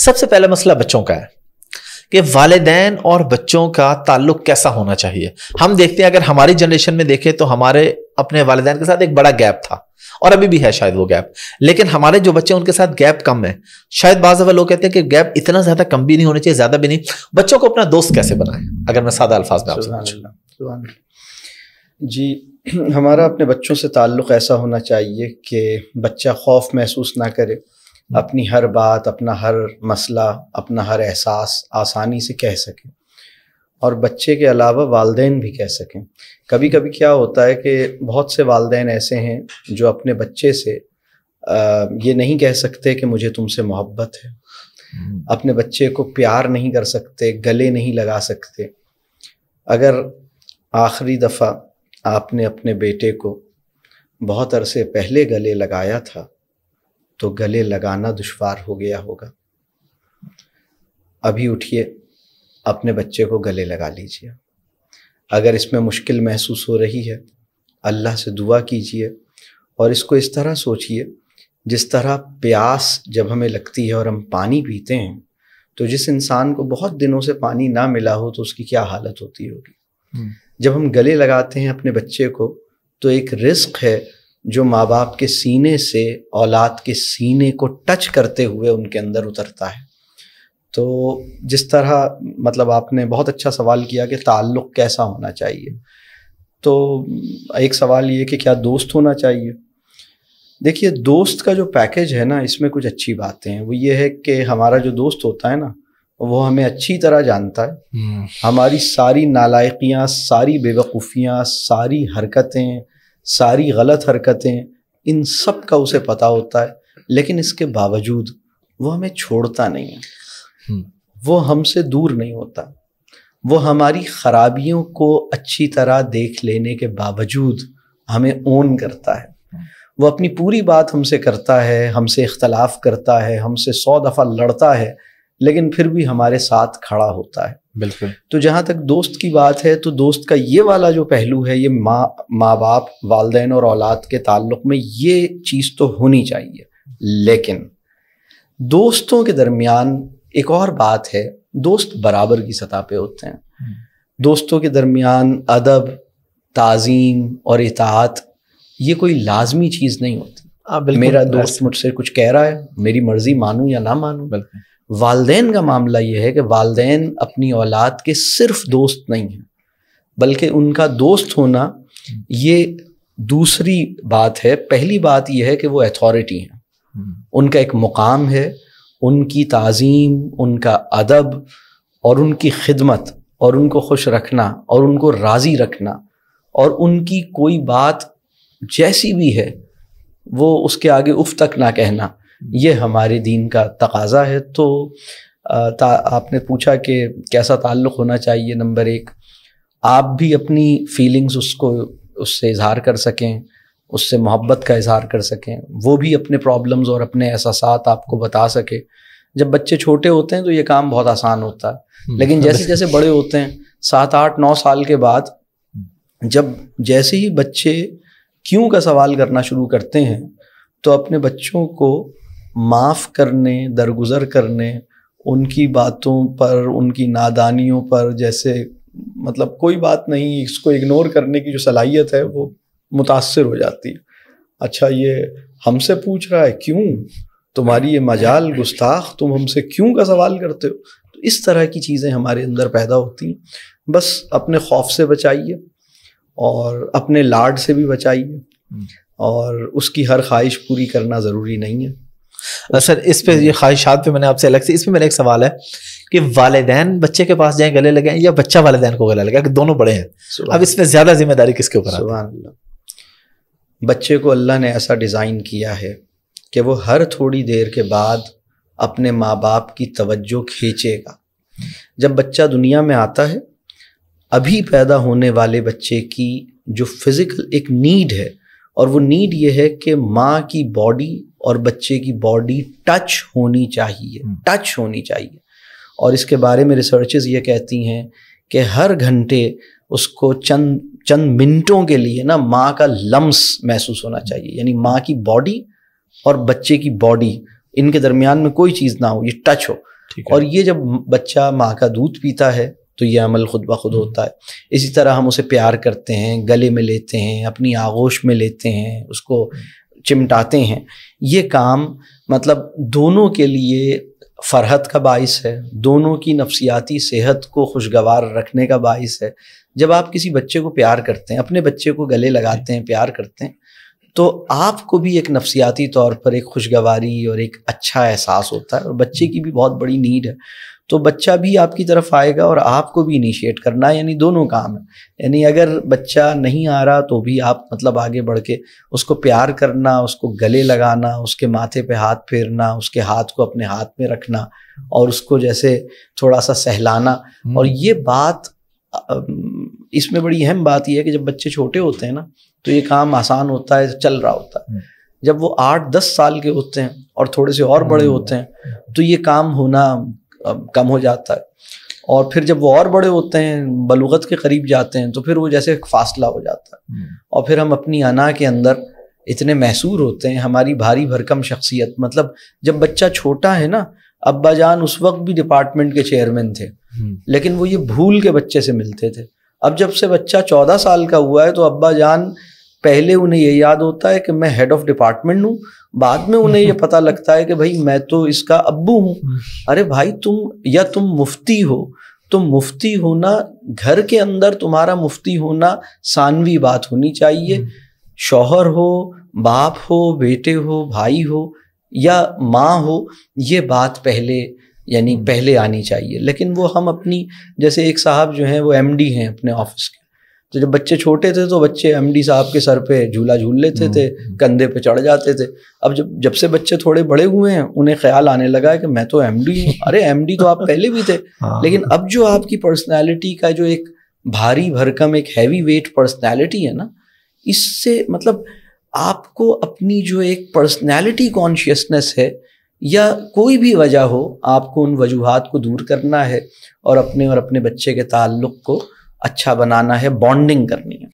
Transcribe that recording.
سب سے پہلا مسئلہ بچوں کا ہے کہ والدین اور بچوں کا تعلق کیسا ہونا چاہیے. ہم دیکھتے ہیں اگر ہماری جنریشن میں دیکھیں تو ہمارے اپنے والدین کے ساتھ ایک بڑا گیپ تھا اور ابھی بھی ہے شاید وہ گیپ, لیکن ہمارے جو بچے ان کے ساتھ گیپ کم ہے. شاید بعض دفعہ لوگ کہتے ہیں کہ گیپ اتنا زیادہ کم بھی نہیں ہونا چاہیے, زیادہ بھی نہیں. بچوں کو اپنا دوست کیسے بنائیں, اگر میں سادہ الفاظ میں آپ سے پوچھوں؟ جی, ہمارا اپنے بچوں سے تعلق ایسا ہونا چاہیے کہ بچہ خوف محسوس نہ کرے, اپنی ہر بات, اپنا ہر مسئلہ, اپنا ہر احساس آسانی سے کہہ سکے, اور بچے کے علاوہ والدین بھی کہہ سکیں. کبھی کبھی کیا ہوتا ہے کہ بہت سے والدین ایسے ہیں جو اپنے بچے سے یہ نہیں کہہ سکتے کہ مجھے تم سے محبت ہے, اپنے بچے کو پیار نہیں کر سکتے, گلے نہیں لگا سکتے. اگر آخری دفعہ آپ نے اپنے بیٹے کو بہت عرصے پہلے گلے لگایا تھا تو گلے لگانا دشوار ہو گیا ہوگا. ابھی اٹھیے, اپنے بچے کو گلے لگا لیجیے. اگر اس میں مشکل محسوس ہو رہی ہے, اللہ سے دعا کیجیے, اور اس کو اس طرح سوچیے جس طرح پیاس جب ہمیں لگتی ہے اور ہم پانی پیتے ہیں تو جس انسان کو بہت دنوں سے پانی نہ ملا ہو تو اس کی کیا حالت ہوتی ہوگی. جب ہم گلے لگاتے ہیں اپنے بچے کو تو ایک رزق ہے جو ماں باپ کے سینے سے اولاد کے سینے کو ٹچ کرتے ہوئے ان کے اندر اترتا ہے. تو جس طرح مطلب آپ نے بہت اچھا سوال کیا کہ تعلق کیسا ہونا چاہیے, تو ایک سوال یہ کہ کیا دوست ہونا چاہیے. دیکھیے, دوست کا جو پیکیج ہے نا, اس میں کچھ اچھی باتیں ہیں. وہ یہ ہے کہ ہمارا جو دوست ہوتا ہے نا, وہ ہمیں اچھی طرح جانتا ہے, ہماری ساری نالائقیاں, ساری بے وقوفیاں, ساری حرکتیں, ساری غلط حرکتیں, ان سب کا اسے پتہ ہوتا ہے. لیکن اس کے باوجود وہ ہمیں چھوڑتا نہیں ہے, وہ ہم سے دور نہیں ہوتا. وہ ہماری خرابیوں کو اچھی طرح دیکھ لینے کے باوجود ہمیں اون کرتا ہے. وہ اپنی پوری بات ہم سے کرتا ہے, ہم سے اختلاف کرتا ہے, ہم سے 100 دفعہ لڑتا ہے, لیکن پھر بھی ہمارے ساتھ کھڑا ہوتا ہے. بالکل. تو جہاں تک دوست کی بات ہے تو دوست کا یہ والا جو پہلو ہے, یہ ماں باپ, والدین اور اولاد کے تعلق میں یہ چیز تو ہونی چاہیے. لیکن دوستوں کے درمیان ایک اور بات ہے, دوست برابر کی سطح پہ ہوتے ہیں. دوستوں کے درمیان ادب, تعظیم اور اطاعت یہ کوئی لازمی چیز نہیں ہوتی. میرا دوست مجھ سے کچھ کہہ رہا ہے, میری مرضی مانوں یا نہ مانوں. والدین کا معاملہ یہ ہے کہ والدین اپنی اولاد کے صرف دوست نہیں ہیں, بلکہ ان کا دوست ہونا یہ دوسری بات ہے. پہلی بات یہ ہے کہ وہ اتھارٹی ہیں, ان کا ایک مقام ہے. ان کی تعظیم, ان کا ادب اور ان کی خدمت اور ان کو خوش رکھنا اور ان کو راضی رکھنا اور ان کی کوئی بات جیسی بھی ہے وہ اس کے آگے اف تک نہ کہنا, یہ ہمارے دین کا تقاضا ہے. تو آپ نے پوچھا کہ کیسا تعلق ہونا چاہیے. نمبر 1, آپ بھی اپنی فیلنگز اس سے اظہار کر سکیں, اس سے محبت کا اظہار کر سکیں, وہ بھی اپنے پرابلمز اور اپنے احساسات آپ کو بتا سکے. جب بچے چھوٹے ہوتے ہیں تو یہ کام بہت آسان ہوتا ہے, لیکن جیسے جیسے بڑے ہوتے ہیں 7, 8, 9 سال کے بعد, جب جیسے ہی بچے کیوں کا سوال کرنا شروع کرتے ہیں تو اپنے بچوں کو معاف کرنے, درگزر کرنے, ان کی باتوں پر, ان کی نادانیوں پر, جیسے مطلب کوئی بات نہیں, اس کو اگنور کرنے کی جو صلاحیت ہے وہ متاثر ہو جاتی ہے. اچھا یہ ہم سے پوچھ رہا ہے, کیوں, تمہاری یہ مجال گستاخ, تم ہم سے کیوں کا سوال کرتے ہو. تو اس طرح کی چیزیں ہمارے اندر پیدا ہوتی ہیں. بس اپنے خوف سے بچائیے اور اپنے لاڈ سے بھی بچائیے, اور اس کی ہر خواہش پوری کرنا ضروری نہیں ہے. سر اس پہ یہ خواہشات پہ میں نے آپ سے الگ سے, اس پہ میرا ایک سوال ہے کہ والدین بچے کے پاس جائیں گلے لگائیں یا بچہ والدین کو گلے لگائیں, کہ دونوں بڑے ہیں, اب اس میں زیادہ ذمہ داری کس کے اوپر ہے؟ سبحان اللہ. بچے کو اللہ نے ایسا ڈیزائن کیا ہے کہ وہ ہر تھوڑی دیر کے بعد اپنے ماں باپ کی توجہ کھینچے گا. جب بچہ دنیا میں آتا ہے, ابھی پیدا ہونے والے بچے کی جو فزیکل ایک نیڈ ہے, اور وہ نیڈ یہ ہے کہ ماں کی باڈی اور بچے کی باڈی ٹچ ہونی چاہیے. اور اس کے بارے میں ریسرچز یہ کہتی ہیں کہ ہر گھنٹے اس کو چند منٹوں کے لیے نا ماں کا لمس محسوس ہونا چاہیے, یعنی ماں کی باڈی اور بچے کی باڈی ان کے درمیان میں کوئی چیز نہ ہو, یہ ٹچ ہو. اور یہ جب بچہ ماں کا دودھ پیتا ہے تو یہ عمل خود بخود ہوتا ہے. اسی طرح ہم اسے پیار کرتے ہیں, گلے میں لیتے ہیں, اپنی آغوش میں لیتے ہیں, اس کو چمٹاتے ہیں. یہ کام مطلب دونوں کے لیے فرحت کا باعث ہے, دونوں کی نفسیاتی صحت کو خوشگوار رکھنے کا باعث ہے. جب آپ کسی بچے کو پیار کرتے ہیں, اپنے بچے کو گلے لگاتے ہیں, پیار کرتے ہیں, تو آپ کو بھی ایک نفسیاتی طور پر ایک خوشگواری اور ایک اچھا احساس ہوتا ہے, اور بچے کی بھی بہت بڑی نیڈ ہے. تو بچہ بھی آپ کی طرف آئے گا اور آپ کو بھی انیشیٹ کرنا ہے, یعنی دونوں کام ہیں. یعنی اگر بچہ نہیں آ رہا تو بھی آپ مطلب آگے بڑھ کے اس کو پیار کرنا, اس کو گلے لگانا, اس کے ماتھے پہ ہاتھ پھیرنا, اس کے ہاتھ کو اپنے ہاتھ میں رکھنا اور اس کو جیسے تھوڑا سا سہلانا. اور یہ بات, اس میں بڑی اہم بات یہ ہے کہ جب بچے چھوٹے ہوتے ہیں نا تو یہ کام آسان ہوتا ہے, چل رہا ہوتا ہے. جب وہ 8-10 سال کے ہوتے ہیں اور تھوڑے سے اور بڑے ہوتے ہیں تو یہ کام ہونا کم ہو جاتا ہے. اور پھر جب وہ اور بڑے ہوتے ہیں, بلوغت کے قریب جاتے ہیں, تو پھر وہ جیسے ایک فاصلہ ہو جاتا ہے. اور پھر ہم اپنی انا کے اندر اتنے محصور ہوتے ہیں, ہماری بھاری بھرکم شخصیت, مطلب جب بچہ چھوٹا ہے نا, ابا جان اس وقت بھی ڈپارٹمنٹ کے چیئرمین تھے, لیکن وہ یہ بھول کے بچے سے ملتے تھے. اب جب سے بچہ 14 سال کا ہوا ہے تو ابا جان پہلے انہیں یہ یاد ہوتا ہے کہ میں ہیڈ آف ڈپارٹمنٹ ہوں, بعد میں انہیں یہ پتہ لگتا ہے کہ بھائی میں تو اس کا ابو ہوں. ارے بھائی تم مفتی ہو, تم مفتی ہونا, گھر کے اندر تمہارا مفتی ہونا ثانوی بات ہونی چاہیے. شوہر ہو, باپ ہو, بیٹے ہو, بھائی ہو یا ماں ہو, یہ بات پہلے آنی چاہیے. لیکن وہ ہم اپنی, جیسے ایک صاحب جو ہیں وہ MD ہیں اپنے آفس کے, تو جب بچے چھوٹے تھے تو بچے MD صاحب کے سر پہ جھولا جھول لیتے تھے, کندھے پہ چڑھ جاتے تھے. اب جب سے بچے تھوڑے بڑے ہوئے ہیں انہیں خیال آنے لگا ہے کہ میں تو MD ہوں. ارے MD تو آپ پہلے بھی تھے, لیکن اب جو آپ کی پرسنالٹی کا جو ایک بھاری بھرکم ایک ہیوی ویٹ پرسنالٹی ہے نا, اس سے مطلب آپ کو اپنی جو ایک پرسنالٹی کانشیسنس ہے یا کوئی بھی وجہ ہو, آپ کو ان وجوہات کو دور کرنا ہے اور اپنے بچے کے تعلق کو اچھا بنانا ہے, بانڈنگ کرنی ہے.